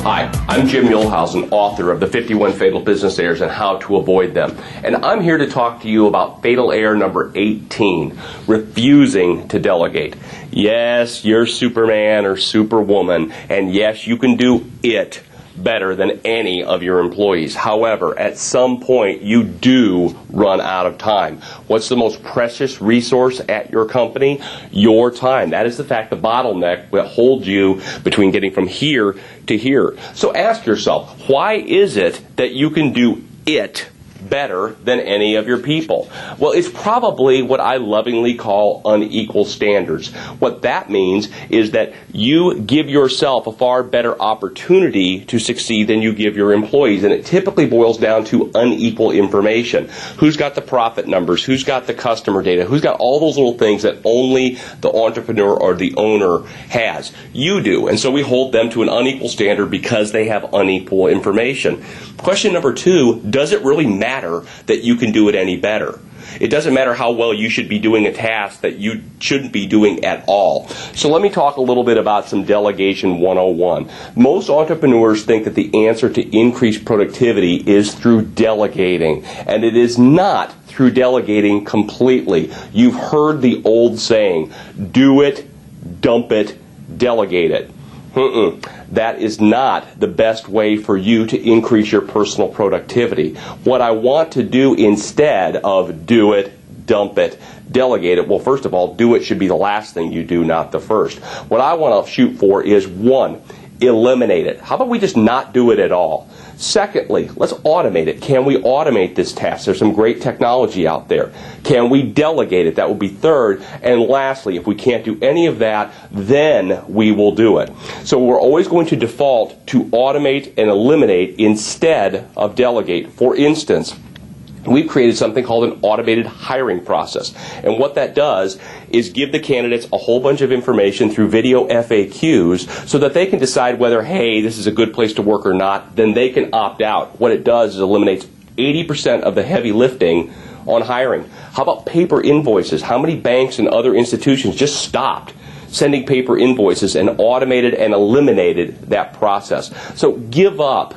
Hi, I'm Jim Muehlhausen, author of The 51 Fatal Business Errors and How to Avoid Them. And I'm here to talk to you about fatal error number 18, refusing to delegate. Yes, you're Superman or Superwoman, and yes, you can do it better than any of your employees. However, at some point, you do run out of time. What's the most precious resource at your company? Your time. That is, the fact, the bottleneck that holds you between getting from here to here. So ask yourself, why is it that you can do it better than any of your people? Well, it's probably what I lovingly call unequal standards. What that means is that you give yourself a far better opportunity to succeed than you give your employees, and it typically boils down to unequal information. Who's got the profit numbers? Who's got the customer data? Who's got all those little things that only the entrepreneur or the owner has? You do, and so we hold them to an unequal standard because they have unequal information. Question number 2, does it really matter that you can do it any better? It doesn't matter how well you should be doing a task that you shouldn't be doing at all. So let me talk a little bit about some Delegation 101. Most entrepreneurs think that the answer to increased productivity is through delegating, and it is not through delegating completely. You've heard the old saying, do it, dump it, delegate it. That is not the best way for you to increase your personal productivity. What I want to do instead of do it, dump it, delegate it, well, first of all, do it should be the last thing you do, not the first. What I want to shoot for is 1, eliminate it. How about we just not do it at all? Secondly, let's automate it. Can we automate this task? There's some great technology out there. Can we delegate it? That would be third. And lastly, if we can't do any of that, then we will do it. So we're always going to default to automate and eliminate instead of delegate. For instance, we've created something called an automated hiring process. And what that does is give the candidates a whole bunch of information through video FAQs so that they can decide whether, hey, this is a good place to work or not. Then they can opt out. What it does is eliminates 80% of the heavy lifting on hiring. How about paper invoices? How many banks and other institutions just stopped sending paper invoices and automated and eliminated that process? So give up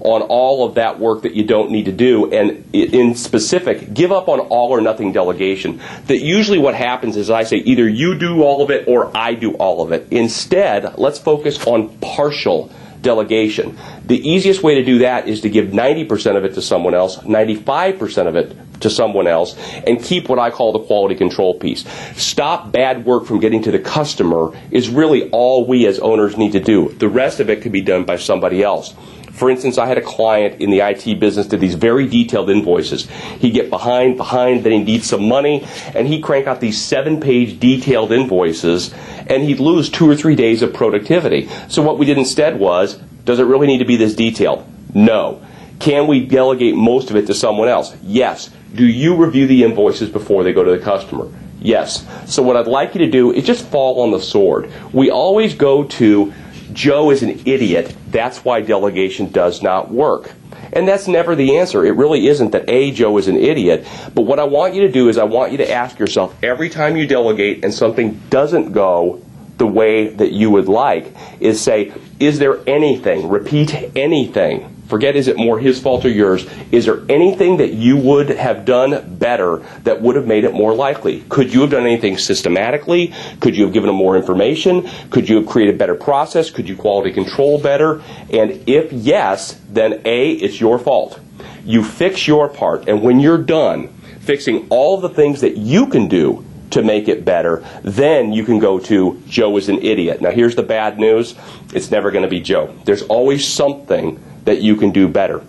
on all of that work that you don't need to do, and in specific, give up on all or nothing delegation. That usually what happens is I say either you do all of it or I do all of it. Instead, let's focus on partial delegation. The easiest way to do that is to give 90% of it to someone else, 95% of it to someone else, and keep what I call the quality control piece. Stop bad work from getting to the customer is really all we as owners need to do. The rest of it can be done by somebody else. For instance, I had a client in the IT business did these very detailed invoices. He'd get behind, then he'd need some money, and he'd crank out these 7-page detailed invoices, and he'd lose 2 or 3 days of productivity. So what we did instead was, does it really need to be this detailed? No. Can we delegate most of it to someone else? Yes. Do you review the invoices before they go to the customer? Yes. So what I'd like you to do is just fall on the sword. We always go to Joe is an idiot, that's why delegation does not work. And that's never the answer. It really isn't that, A, Joe is an idiot. But what I want you to do is I want you to ask yourself, every time you delegate and something doesn't go the way that you would like, is say, is there anything, repeat anything, forget is it more his fault or yours, is there anything that you would have done better that would have made it more likely? Could you have done anything systematically? Could you have given them more information? Could you have created a better process? Could you quality control better? And if yes, then A, it's your fault. You fix your part, and when you're done fixing all the things that you can do to make it better, then you can go to Joe is an idiot. Now here's the bad news. It's never going to be Joe. There's always something that you can do better.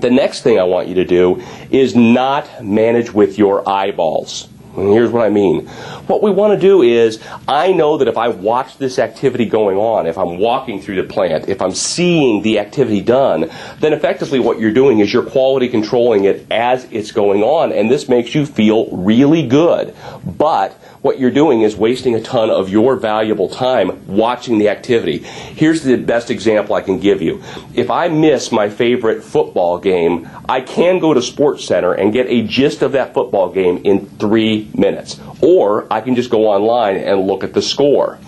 The next thing I want you to do is not manage with your eyeballs. And here's what I mean. What we want to do is, I know that if I watch this activity going on, if I'm walking through the plant, if I'm seeing the activity done, then effectively what you're doing is you're quality controlling it as it's going on, and this makes you feel really good. But what you're doing is wasting a ton of your valuable time watching the activity. Here's the best example I can give you. If I miss my favorite football game, I can go to SportsCenter and get a gist of that football game in 3 minutes. Or I can just go online and look at the score.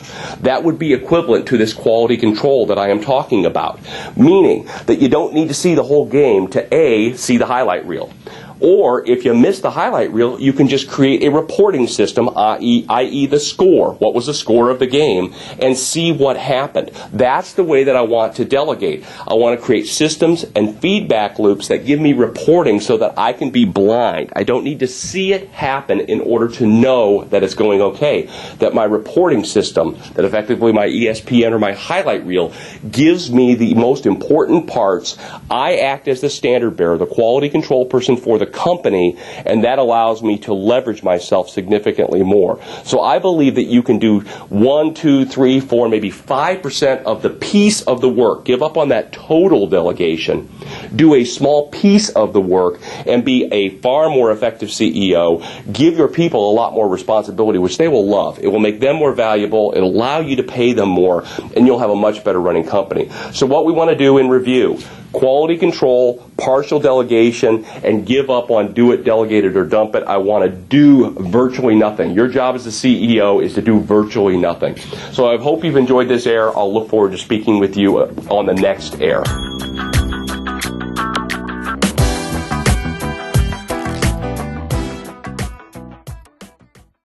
That would be equivalent to this quality control that I am talking about, meaning that you don't need to see the whole game to A, see the highlight reel. Or if you miss the highlight reel, you can just create a reporting system, i.e. the score. What was the score of the game? And see what happened. That's the way that I want to delegate. I want to create systems and feedback loops that give me reporting so that I can be blind. I don't need to see it happen in order to know that it's going okay. That my reporting system, that effectively my ESPN or my highlight reel, gives me the most important parts. I act as the standard bearer, the quality control person for the company, and that allows me to leverage myself significantly more. So I believe that you can do 1, 2, 3, 4, maybe 5% of the piece of the work. Give up on that total delegation. Do a small piece of the work and be a far more effective CEO. Give your people a lot more responsibility, which they will love. It will make them more valuable. It'll allow you to pay them more, and you'll have a much better running company. So what we want to do in review: quality control, partial delegation, and give up on do it, delegate it, or dump it. I want to do virtually nothing. Your job as the CEO is to do virtually nothing. So I hope you've enjoyed this air. I'll look forward to speaking with you on the next air.